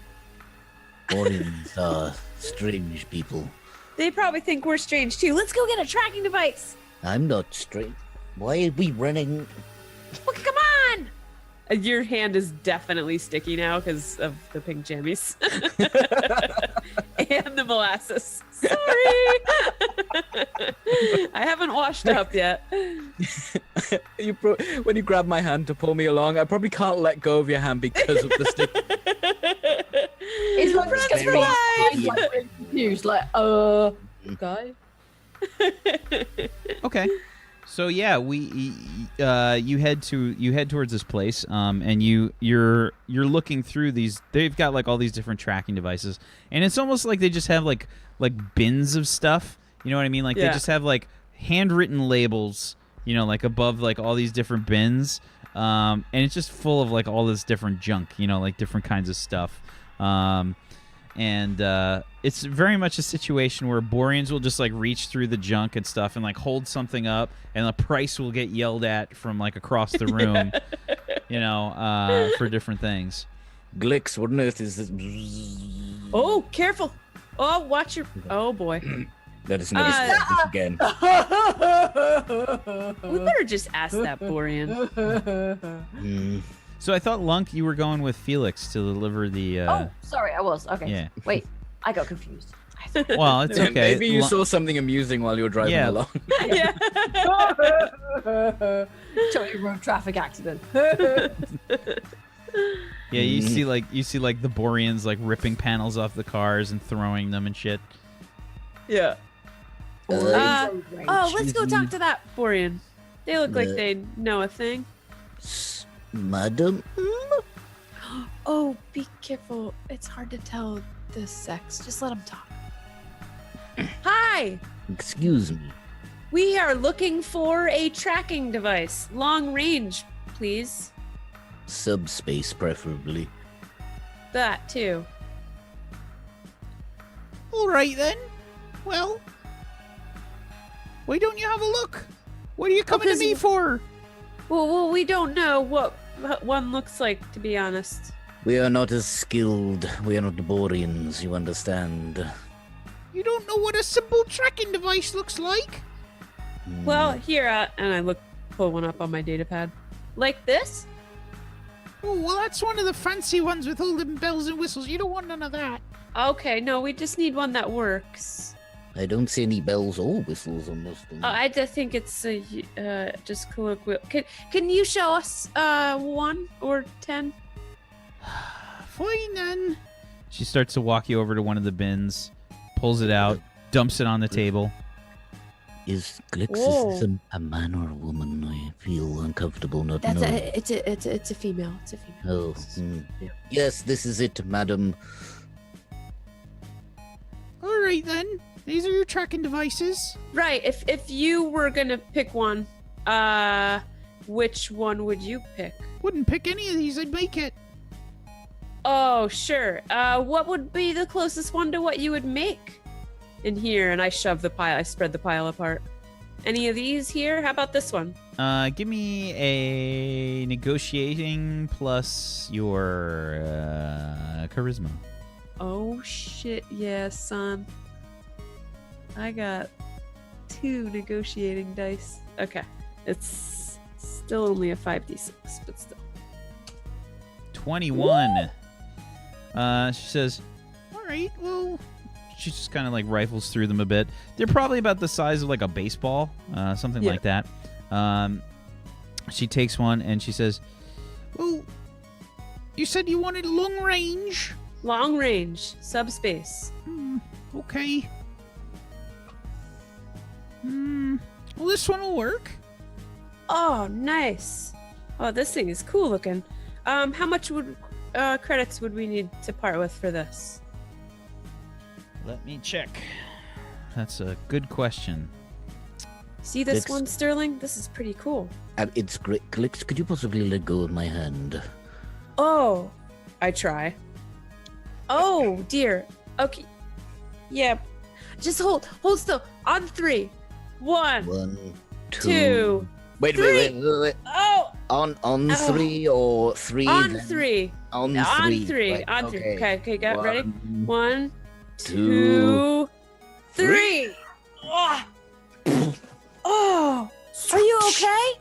Speaker 3: Borians are strange people.
Speaker 6: They probably think we're strange too. Let's go get a tracking device.
Speaker 3: I'm not strange. Why are we running?
Speaker 6: Well, come on. Your hand is definitely sticky now because of the pink jammies. And the molasses. Sorry. I haven't washed up yet.
Speaker 8: When you grab my hand to pull me along, I probably can't let go of your hand because of the stick.
Speaker 2: It's like
Speaker 6: Friends
Speaker 2: just
Speaker 6: for
Speaker 2: getting
Speaker 6: life.
Speaker 2: like really confused, like, guy.
Speaker 1: Okay. So yeah, you head towards this place, and you're looking through these. They've got like all these different tracking devices, and it's almost like they just have like bins of stuff. You know what I mean? Like they just have like handwritten labels, you know, like above like all these different bins, and it's just full of like all this different junk, you know, like different kinds of stuff. And it's very much a situation where Boreans will just like reach through the junk and stuff and like hold something up, and the price will get yelled at from like across the room, you know, for different things.
Speaker 3: Glix, what on earth is this?
Speaker 6: Oh, careful. Oh, watch your... Oh, boy.
Speaker 3: Let us never start this again.
Speaker 6: We better just ask that Borian.
Speaker 1: So I thought, Lunk, you were going with Felix to deliver the...
Speaker 2: Oh, sorry, I was. Okay.
Speaker 1: Yeah.
Speaker 2: Wait, I got confused.
Speaker 1: Well, it's okay.
Speaker 8: Maybe you saw something amusing while you were driving along.
Speaker 6: Yeah.
Speaker 2: Totally road traffic accident.
Speaker 1: Yeah, you see like the Boreans like ripping panels off the cars and throwing them and shit.
Speaker 6: Yeah. Let's go talk to that Borian. They look like they know a thing.
Speaker 3: Madam?
Speaker 6: Oh, be careful. It's hard to tell the sex. Just let them talk. Hi.
Speaker 3: Excuse me.
Speaker 6: We are looking for a tracking device. Long range, please.
Speaker 3: Subspace, preferably.
Speaker 6: That, too.
Speaker 1: All right, then. Well, why don't you have a look? What are you coming to me for?
Speaker 6: Well, we don't know what one looks like, to be honest.
Speaker 3: We are not as skilled. We are not Borians, you understand.
Speaker 1: You don't know what a simple tracking device looks like?
Speaker 6: Well, here, and I pull one up on my data pad. Like this?
Speaker 1: Oh, well, that's one of the fancy ones with all them bells and whistles. You don't want none of that.
Speaker 6: Okay, no, we just need one that works.
Speaker 3: I don't see any bells or whistles on this thing.
Speaker 6: I just think it's just colloquial. Can you show us 1 or 10?
Speaker 1: Fine, then. She starts to walk you over to one of the bins, pulls it out, dumps it on the table.
Speaker 3: Is Glix a man or a woman? I feel uncomfortable not knowing.
Speaker 6: It's a female. It's a female.
Speaker 3: Oh, yes, this is it, madam.
Speaker 1: All right, then. These are your tracking devices.
Speaker 6: Right. If you were gonna pick one, which one would you pick?
Speaker 1: Wouldn't pick any of these. I'd make it.
Speaker 6: Oh, sure. What would be the closest one to what you would make? In here, and I shove the pile. I spread the pile apart. Any of these here? How about this one?
Speaker 1: Give me a negotiating plus your charisma.
Speaker 6: Oh shit, yeah, son. I got 2 negotiating dice. Okay, it's still only a 5d6, but still.
Speaker 1: 21. She says, "All right, well." She just kind of like rifles through them a bit. They're probably about the size of like a baseball, something like that. She takes one and she says, "Well, you said you wanted long range."
Speaker 6: Long range, subspace.
Speaker 1: Okay. Well, this one will work.
Speaker 6: Oh, nice. Oh, this thing is cool looking. How much credits would we need to part with for this?
Speaker 1: Let me check. That's a good question.
Speaker 6: See this one, Sterling? This is pretty cool.
Speaker 3: It's great. Glix, could you possibly let go of my hand?
Speaker 6: Oh, I try. Oh, dear. Okay. Yeah. Just hold still. On 3. 1,
Speaker 3: 1, 2.
Speaker 6: 2.
Speaker 3: Wait.
Speaker 6: Oh,
Speaker 3: On
Speaker 6: Oh.
Speaker 3: 3 or 3?
Speaker 6: on
Speaker 3: then?
Speaker 6: 3.
Speaker 3: On 3.
Speaker 6: On 3.
Speaker 3: Right,
Speaker 6: On 3. Okay, get ready.
Speaker 3: 1,
Speaker 6: 1,
Speaker 3: 2,
Speaker 6: 2, 3. Oh, are you okay?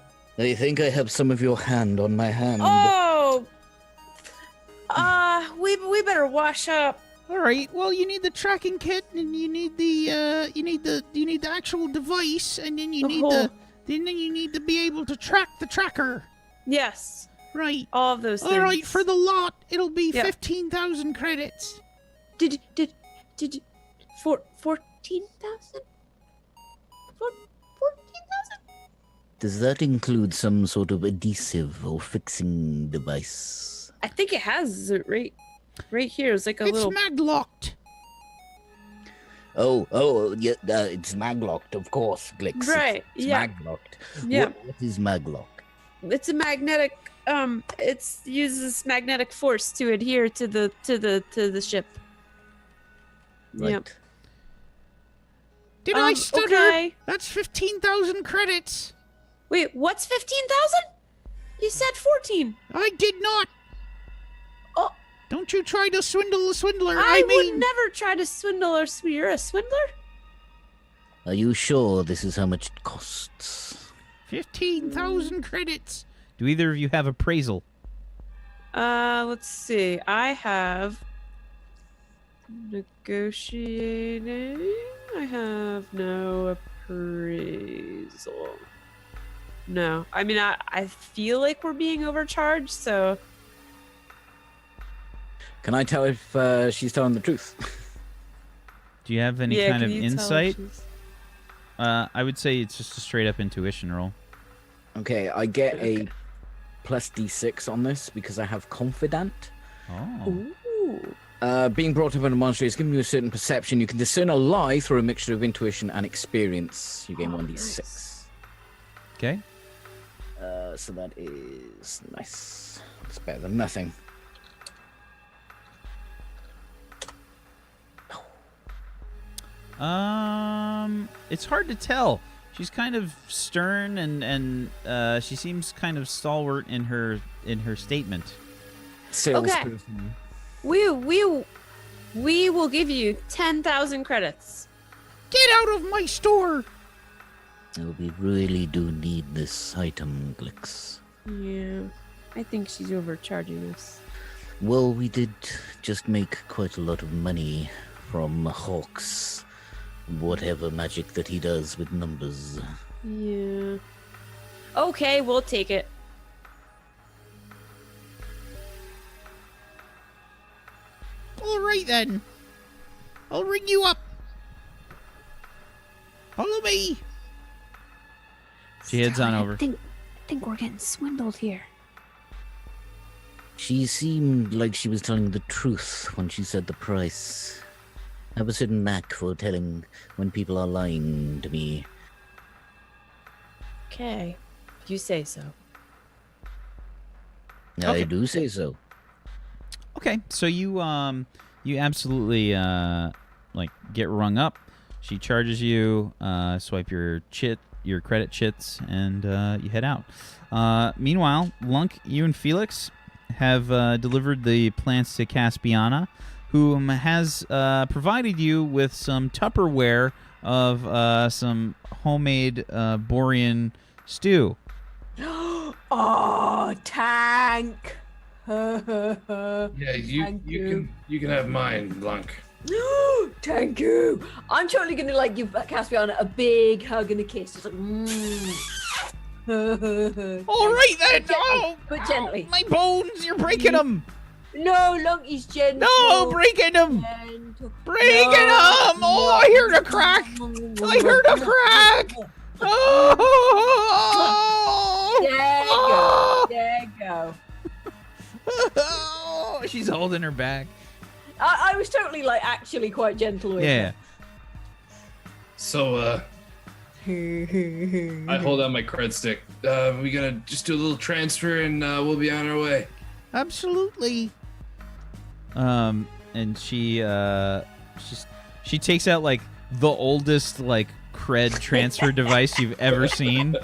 Speaker 3: I think I have some of your hand on my hand.
Speaker 6: Oh, we better wash up.
Speaker 1: All right. Well, you need the tracking kit, and you need the you need the actual device, and then you need to be able to track the tracker.
Speaker 6: Yes,
Speaker 1: Right.
Speaker 6: all of those things.
Speaker 1: All right. For the lot, it'll be
Speaker 6: Yeah.
Speaker 1: 15,000 credits.
Speaker 6: Did you 14,000? 14,000?
Speaker 3: Does that include some sort of adhesive or fixing device?
Speaker 6: I think it has it right here. It's like a
Speaker 1: It's
Speaker 6: little.
Speaker 1: maglocked.
Speaker 3: Oh, yeah, it's maglocked, of course, Glix.
Speaker 6: Right,
Speaker 3: It's
Speaker 6: yeah.
Speaker 3: maglocked.
Speaker 6: Yeah.
Speaker 3: What is maglock?
Speaker 6: It's a magnetic. It uses magnetic force to adhere to the ship.
Speaker 3: Right.
Speaker 6: Yep.
Speaker 1: Did I stutter?
Speaker 6: Okay.
Speaker 1: That's 15,000 credits.
Speaker 6: Wait, what's 15,000? You said 14.
Speaker 1: I did not.
Speaker 6: Oh.
Speaker 1: Don't you try to swindle the swindler.
Speaker 6: I
Speaker 1: mean,
Speaker 6: would never try to swindle or you're a swindler?
Speaker 3: Are you sure this is how much it costs?
Speaker 1: 15,000 credits. Do either of you have appraisal?
Speaker 6: Let's see. I have negotiating. I have no appraisal. No. I mean, I feel like we're being overcharged, so.
Speaker 8: Can I tell if she's telling the truth?
Speaker 1: Do you have any
Speaker 6: Yeah,
Speaker 1: kind
Speaker 6: can
Speaker 1: of
Speaker 6: you tell if
Speaker 1: insight?
Speaker 6: she's-
Speaker 1: I would say it's just a straight up intuition roll.
Speaker 8: Okay, I get a plus D6 on this because I have confidant.
Speaker 1: Oh.
Speaker 6: Ooh.
Speaker 8: Being brought up in a monastery is giving you a certain perception. You can discern a lie through a mixture of intuition and experience. You gain 1d6.
Speaker 1: Okay.
Speaker 8: So that is nice. It's better than nothing.
Speaker 1: It's hard to tell. She's kind of stern and she seems kind of stalwart in her statement.
Speaker 8: Salesperson.
Speaker 6: We will give you 10,000 credits.
Speaker 1: Get out of my store.
Speaker 3: Oh, we really do need this item, Glix.
Speaker 6: Yeah. I think she's overcharging us.
Speaker 3: Well, we did just make quite a lot of money from Hawk's whatever magic that he does with numbers.
Speaker 6: Yeah. Okay, we'll take it.
Speaker 1: All right then. I'll ring you up. Follow me. She heads on over.
Speaker 2: I think we're getting swindled here.
Speaker 3: She seemed like she was telling the truth when she said the price. I have a certain knack for telling when people are lying to me.
Speaker 6: Okay. You say so.
Speaker 3: I do say so.
Speaker 1: Okay, so you absolutely like get rung up. She charges you, swipe your credit chits, and you head out. Meanwhile, Lunk, you and Felix have delivered the plants to Caspiana, who has provided you with some Tupperware of some homemade Borean stew.
Speaker 2: Oh, tank.
Speaker 7: Yeah,
Speaker 2: Thank
Speaker 7: you can have mine, Lunk.
Speaker 2: Thank you. I'm totally gonna give Caspiana a big hug and a kiss. Just like,
Speaker 1: All right then. Oh,
Speaker 2: but gently.
Speaker 1: my bones! You're breaking them.
Speaker 2: No, Lunky's gentle.
Speaker 1: No, breaking them.
Speaker 2: Gentle.
Speaker 1: Breaking them. Oh, I hear the crack. I heard a crack. Oh.
Speaker 2: There you go.
Speaker 1: Oh, she's holding her back.
Speaker 2: I was totally actually quite gentle with
Speaker 1: Yeah.
Speaker 7: So, I hold out my cred stick. We gonna just do a little transfer and we'll be on our way.
Speaker 1: Absolutely. And she takes out the oldest like cred transfer device you've ever seen.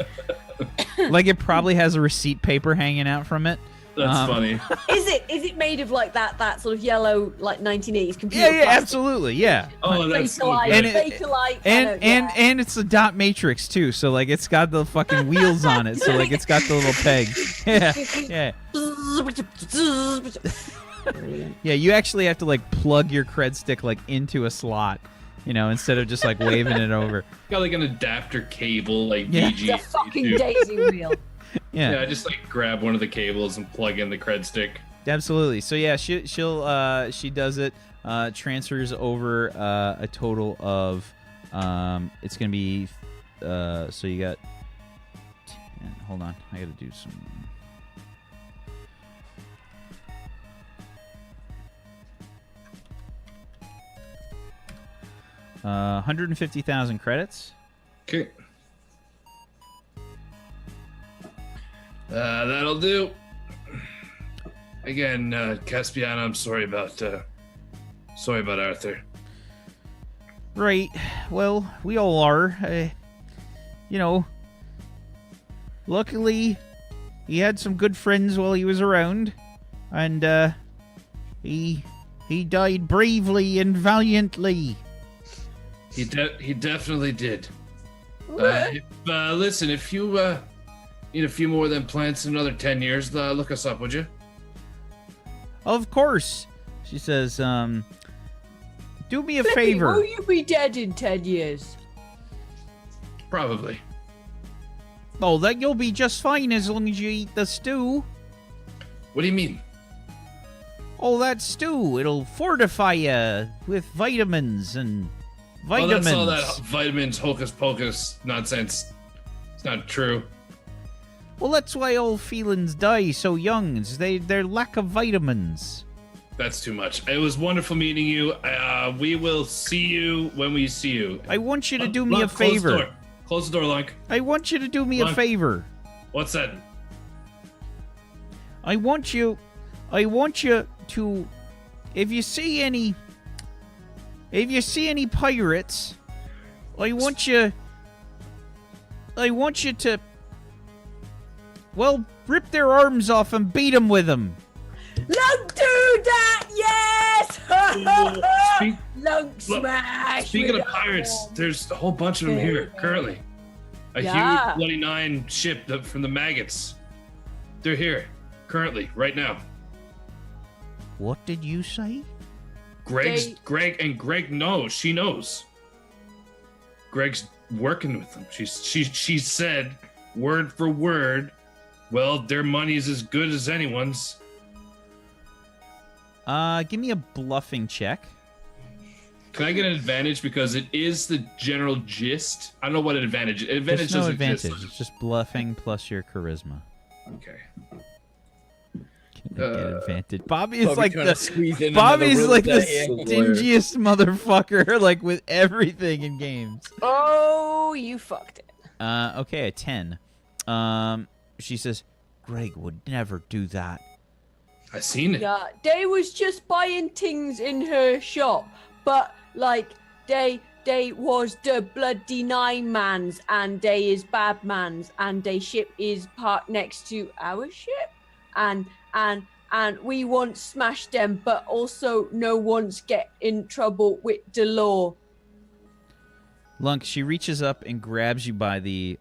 Speaker 1: Like it probably has a receipt paper hanging out from it.
Speaker 7: That's funny.
Speaker 2: Is it made of like that sort of yellow like 1980s computer?
Speaker 1: Yeah,
Speaker 2: plastic?
Speaker 1: absolutely, yeah.
Speaker 7: Oh, that's so
Speaker 2: Bakelite,
Speaker 7: good.
Speaker 2: Bakelite,
Speaker 1: And it's a dot matrix too, so like it's got the fucking wheels on it, so like it's got the little peg. Yeah. Yeah, you actually have to like plug your cred stick like into a slot, instead of just like waving it over.
Speaker 7: Got like an adapter cable, like
Speaker 1: Yeah.
Speaker 7: VG.
Speaker 2: the fucking daisy wheel.
Speaker 1: Yeah,
Speaker 7: Yeah, just like grab one of the cables and plug in the cred stick.
Speaker 1: absolutely. So yeah, she does it, transfers over a total of it's gonna be so you got 10, hold on, I gotta do some. Uh, 150,000 credits.
Speaker 7: Okay. That'll do. Again, Caspiana, I'm sorry about Arthur.
Speaker 1: Right. Well, we all are. Luckily, he had some good friends while he was around, and he died bravely and valiantly.
Speaker 7: He definitely did. Listen, if you need a few more of them plants in another 10 years, look us up, would you?
Speaker 1: Of course, she says. Do me a
Speaker 2: Flippy,
Speaker 1: favor.
Speaker 2: will you be dead in 10 years?
Speaker 7: Probably.
Speaker 1: Oh, that you'll be just fine as long as you eat the stew.
Speaker 7: What do you mean?
Speaker 1: Oh, that stew. It'll fortify you with vitamins and
Speaker 7: Oh,
Speaker 1: vitamins.
Speaker 7: that's all that vitamins, hocus pocus nonsense. It's not true.
Speaker 1: Well, that's why all felines die so young. They're lack of vitamins.
Speaker 7: That's too much. It was wonderful meeting you. We will see you when we see you.
Speaker 1: I want you to do me
Speaker 7: Lunk,
Speaker 1: a favor.
Speaker 7: Close the door, Lunk.
Speaker 1: I want you to do me a
Speaker 7: Lunk.
Speaker 1: favor.
Speaker 7: What's that?
Speaker 1: I want you to, if you see any pirates, I want you to, well, rip their arms off and beat them with them.
Speaker 2: Lunk, do that! Yes!
Speaker 7: Speak-
Speaker 2: Lunk
Speaker 7: Look,
Speaker 2: smash!
Speaker 7: Speaking
Speaker 2: with
Speaker 7: of pirates,
Speaker 2: arm.
Speaker 7: there's a whole bunch of them here currently. A
Speaker 2: Yeah.
Speaker 7: huge bloody 9 ship from the maggots. They're here currently, right now.
Speaker 1: What did you say?
Speaker 7: Greg knows. She knows. Greg's working with them. She said word for word. Well, their money's as good as anyone's.
Speaker 1: Give me a bluffing check.
Speaker 7: Can I get an advantage because it is the general gist? I don't know what an advantage. Advantage
Speaker 1: There's no
Speaker 7: doesn't
Speaker 1: advantage.
Speaker 7: exist.
Speaker 1: It's just bluffing plus your charisma.
Speaker 7: Okay.
Speaker 1: Get advantage. Bobby is
Speaker 8: Bobby
Speaker 1: like
Speaker 8: trying to squeeze in
Speaker 1: Bobby's
Speaker 8: another
Speaker 1: like the
Speaker 8: roll there.
Speaker 1: stingiest motherfucker, like with everything in games.
Speaker 2: Oh, you fucked it.
Speaker 1: Okay, a 10. She says, Greg would never do that.
Speaker 7: I seen it.
Speaker 2: Yeah, they was just buying things in her shop, but like they was the bloody 9 mans and they is bad mans and they ship is parked next to our ship and we want smash them, but also no one's get in trouble with the law.
Speaker 1: Lunk, she reaches up and grabs you by the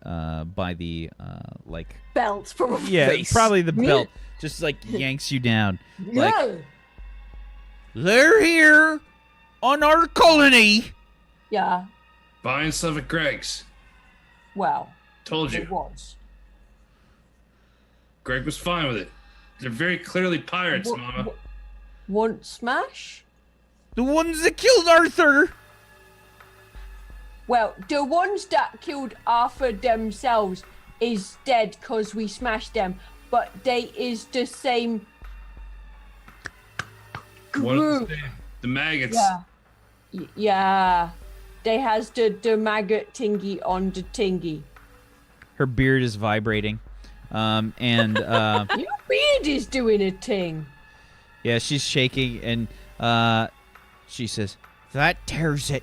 Speaker 1: like
Speaker 2: Belts from a
Speaker 1: yeah, probably the belt. Just like yanks you down. Like,
Speaker 2: No.
Speaker 1: they're here on our colony.
Speaker 2: Yeah,
Speaker 7: Buying stuff at Greg's.
Speaker 2: well,
Speaker 7: Told
Speaker 2: it
Speaker 7: you.
Speaker 2: was.
Speaker 7: Greg was fine with it. They're very clearly pirates,
Speaker 2: What-
Speaker 7: Mama.
Speaker 2: Want smash?
Speaker 1: The ones that killed Arthur.
Speaker 2: Well, the ones that killed Arthur themselves is dead because we smashed them, but they is the same
Speaker 7: One of
Speaker 2: group.
Speaker 7: the maggots.
Speaker 2: Yeah. Yeah. They has the maggot tingy on the tingy.
Speaker 1: Her beard is vibrating. And
Speaker 2: Your beard is doing a ting.
Speaker 1: yeah, she's shaking and she says, that tears it.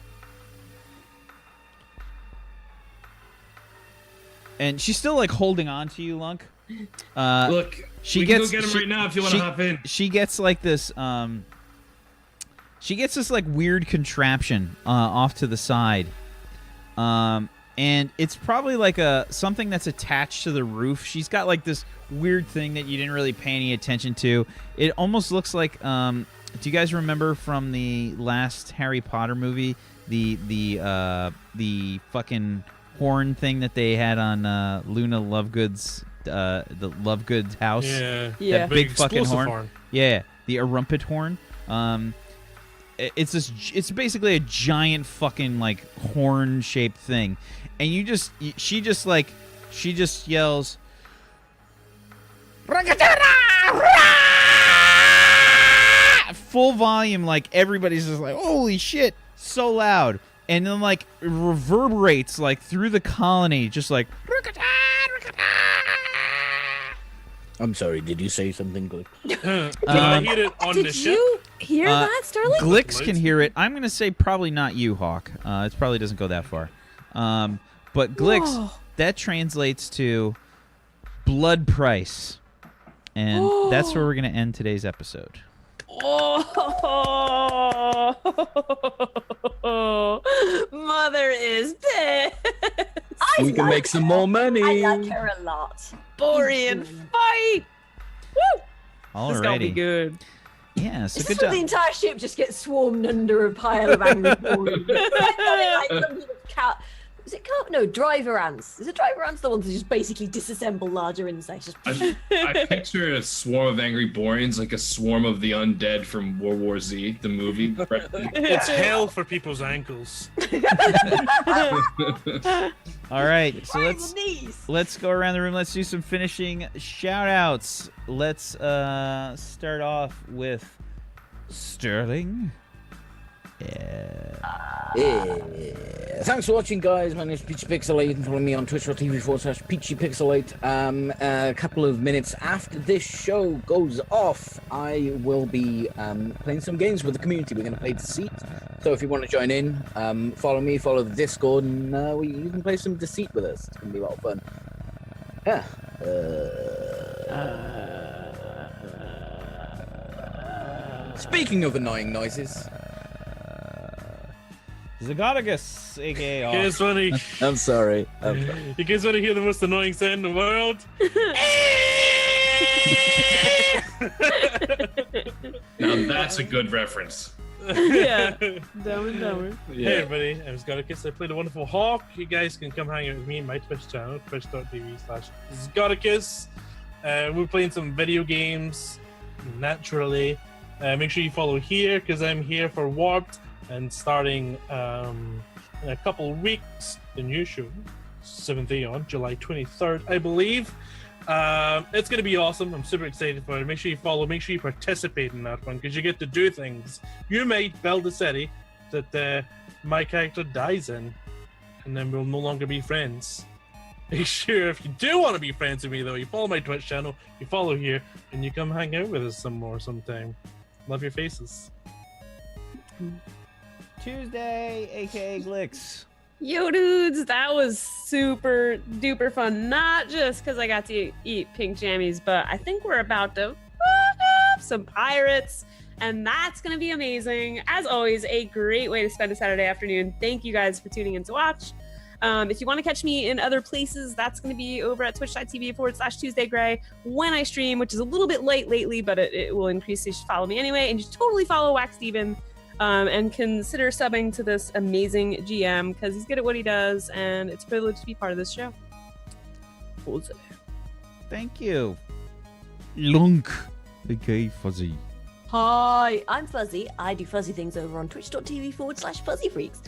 Speaker 1: and she's still like holding on to you, Lunk.
Speaker 7: Look, we can go get him right now if you want to hop in.
Speaker 1: She gets like this. She gets this like weird contraption off to the side, and it's probably like something that's attached to the roof. She's got like this weird thing that you didn't really pay any attention to. It almost looks like. Do you guys remember from the last Harry Potter movie the fucking horn thing that they had on Luna Lovegood's the Lovegood house?
Speaker 4: Yeah,
Speaker 1: That big fucking
Speaker 4: explosive
Speaker 1: horn. Yeah, the Arumpet horn. It's basically a giant fucking like horn shaped thing, and she just yells, full volume, like everybody's just like, holy shit, so loud, and then like it reverberates like through the colony, just like.
Speaker 3: I'm sorry, did you say something good?
Speaker 4: Did I hear it on the
Speaker 6: Did
Speaker 4: ship?
Speaker 6: you hear that, Sterling?
Speaker 1: Glix can hear it. I'm going to say probably not you, Hawk. It probably doesn't go that far. But Glix,
Speaker 6: Whoa.
Speaker 1: that translates to blood price. And that's where we're going to end today's episode.
Speaker 6: Oh, Mother is pissed.
Speaker 8: We can make some more money.
Speaker 2: I like her a lot.
Speaker 6: Borean fight. Woo! This is gonna be
Speaker 1: Alrighty.
Speaker 6: good.
Speaker 1: Yeah, so
Speaker 2: It's
Speaker 1: good
Speaker 2: so
Speaker 1: job.
Speaker 2: the entire ship just gets swarmed under a pile of angry boys. like some sort of cat. Is it cat? No, driver ants. Is it driver ants the ones that just basically disassemble larger insects? Just
Speaker 7: I picture a swarm of angry Borians, like a swarm of the undead from World War Z, the movie.
Speaker 4: It's hell for people's ankles.
Speaker 1: All right, so
Speaker 2: Right on the knees.
Speaker 1: let's go around the room. Let's do some finishing shout-outs. Let's start off with Sterling.
Speaker 8: Yeah. Thanks for watching, guys. My name is Peachy Pixelate. You can follow me on twitch.tv/PeachyPixelate. A couple of minutes after this show goes off, I will be playing some games with the community. We're going to play Deceit. So if you want to join in, follow me, follow the Discord, and you can play some Deceit with us. It's going to be a lot of fun. Yeah. Speaking of annoying noises.
Speaker 1: Zagatagus, a.k.a.
Speaker 4: You guys want to?
Speaker 8: I'm sorry.
Speaker 4: You guys want to hear the most annoying sound in the world?
Speaker 7: Now that's a good reference.
Speaker 6: Yeah. Dumb and Dumber.
Speaker 4: Hey everybody, I'm Zagatagus. I played a wonderful Hawk. You guys can come hang out with me in my Twitch channel, twitch.tv/Zagatagus. We're playing some video games, naturally. Make sure you follow here, because I'm here for Warped. And starting in a couple of weeks, the new show, 7th Aeon, July 23rd, I believe. It's going to be awesome. I'm super excited for it. Make sure you follow, make sure you participate in that one, because you get to do things. You might build a city that my character dies in, and then we'll no longer be friends. Make sure if you do want to be friends with me, though, you follow my Twitch channel, you follow here, and you come hang out with us some more sometime. Love your faces.
Speaker 1: Tuesday, a.k.a. Glix.
Speaker 6: Yo, dudes, that was super duper fun. Not just because I got to eat pink jammies, but I think we're about to fuck up some pirates, and that's going to be amazing. As always, a great way to spend a Saturday afternoon. Thank you guys for tuning in to watch. If you want to catch me in other places, that's going to be over at twitch.tv/TuesdayGray when I stream, which is a little bit late lately, but it will increase. So you should follow me anyway, and just totally follow Wax Steven. And consider subbing to this amazing GM because he's good at what he does, and it's a privilege to be part of this show.
Speaker 1: Thank you. Lunk, a.k.a. Fuzzy.
Speaker 2: Hi, I'm Fuzzy. I do fuzzy things over on twitch.tv/fuzzyfreaks.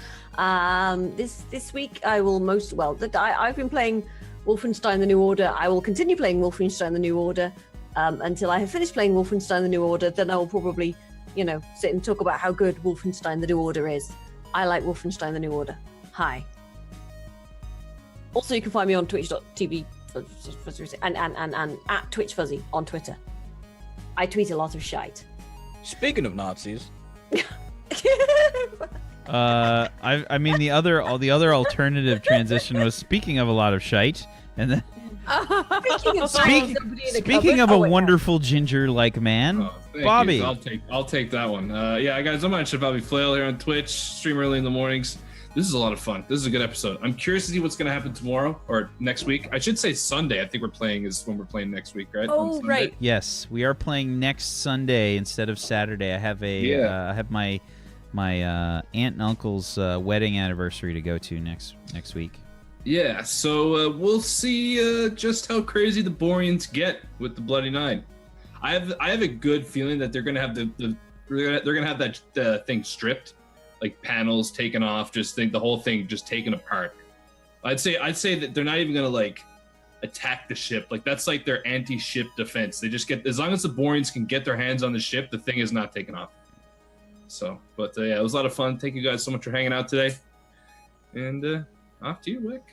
Speaker 2: This week I will I've been playing Wolfenstein The New Order. I will continue playing Wolfenstein The New Order until I have finished playing Wolfenstein The New Order. Then I will probably, sit and talk about how good Wolfenstein The New Order is. I like Wolfenstein The New Order. Hi. Also, you can find me on twitch.tv and at TwitchFuzzy on Twitter. I tweet a lot of shite.
Speaker 8: Speaking of Nazis.
Speaker 1: I mean the other alternative transition was, speaking of a lot of shite, And then
Speaker 2: Speaking of
Speaker 1: Speak-
Speaker 2: somebody in a
Speaker 1: speaking
Speaker 2: cupboard-
Speaker 1: of
Speaker 2: oh,
Speaker 1: a
Speaker 2: wait, no.
Speaker 1: wonderful ginger-like man,
Speaker 7: Oh, thank
Speaker 1: Bobby.
Speaker 7: you. I'll take that one. Yeah, guys, I'm actually Bobby Flail here on Twitch. Stream early in the mornings. This is a lot of fun. This is a good episode. I'm curious to see what's going to happen tomorrow or next week. I should say Sunday. I think we're playing is when we're playing next week, right? On
Speaker 2: Oh,
Speaker 7: Sunday.
Speaker 2: right.
Speaker 1: Yes, we are playing next Sunday instead of Saturday. I have I have my aunt and uncle's wedding anniversary to go to next week.
Speaker 7: Yeah. So we'll see just how crazy the Borians get with the Bloody Nine. I have a good feeling that they're going to have they're going to have that thing stripped. Like panels taken off, just think the whole thing just taken apart. I'd say that they're not even gonna like attack the ship. Like that's like their anti-ship defense. They just get as long as the Boreans can get their hands on the ship, the thing is not taken off. So, but yeah, it was a lot of fun. Thank you guys so much for hanging out today. And off to you, Wick.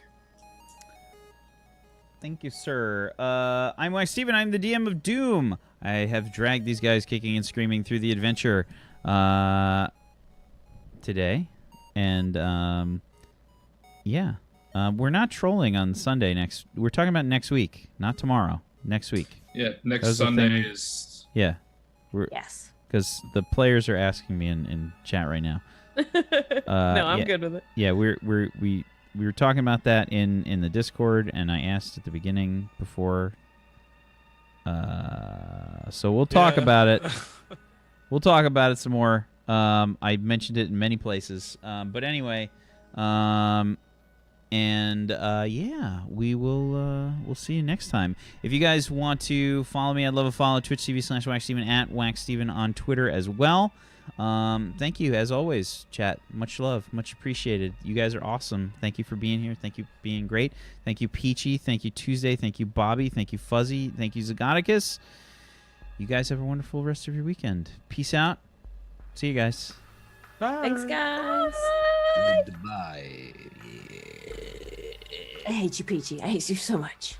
Speaker 1: Thank you, sir. I'm Wax Steven. I'm the DM of Doom. I have dragged these guys kicking and screaming through the adventure today, and we're not trolling on Sunday we're talking about next week, not tomorrow. Next week.
Speaker 7: Yeah, next
Speaker 1: That was the
Speaker 7: Sunday
Speaker 1: thing.
Speaker 7: is.
Speaker 1: Yeah,
Speaker 2: Yes.
Speaker 1: because the players are asking me in chat right now.
Speaker 6: no, I'm
Speaker 1: yeah.
Speaker 6: good with it.
Speaker 1: Yeah, we were talking about that in the Discord, and I asked at the beginning before. So we'll talk about it. We'll talk about it some more. I mentioned it in many places, but anyway, we will we'll see you next time. If you guys want to follow me, I'd love a follow. Twitch TV/WaxSteven at WaxSteven on Twitter as well. Thank you as always, chat. Much love, much appreciated. You guys are awesome. Thank you for being here. Thank you for being great. Thank you, Peachy. Thank you, Tuesday. Thank you, Bobby. Thank you, Fuzzy. Thank you, Zagonicus. You guys have a wonderful rest of your weekend. Peace out. See you guys.
Speaker 6: Thanks, guys.
Speaker 3: Goodbye.
Speaker 2: I hate you, Peachy. I hate you so much.